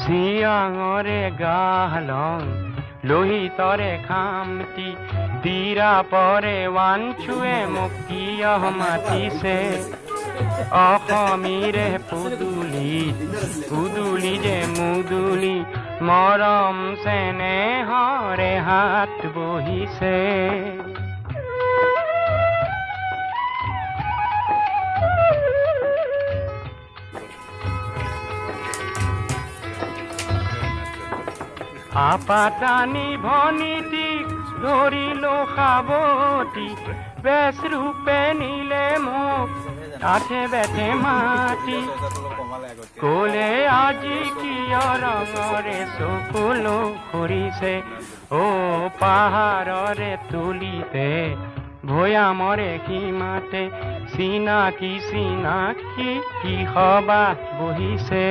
চিয়াঙৰে গাহলং লোহিতৰে খামতি দিৰা পৰে ৱানছুৱে মোক কিয় মাতিছে অসমীৰে পুদুলি যে মুদুলি মৰম চেনেহৰে হাত বহিছে আপাতানি ভনিটিক ধৰিলো সাৱতি বেচ ৰূপে নিলে মোক আঠে বেঠে মাতি ক'লে আজি কিয় ৰঙৰে চকুলো ফুৰিছে অ' পাহাৰৰে তুলিতে ভৈয়ামৰে সীমাতে চিনাকি কিহবা বহিছে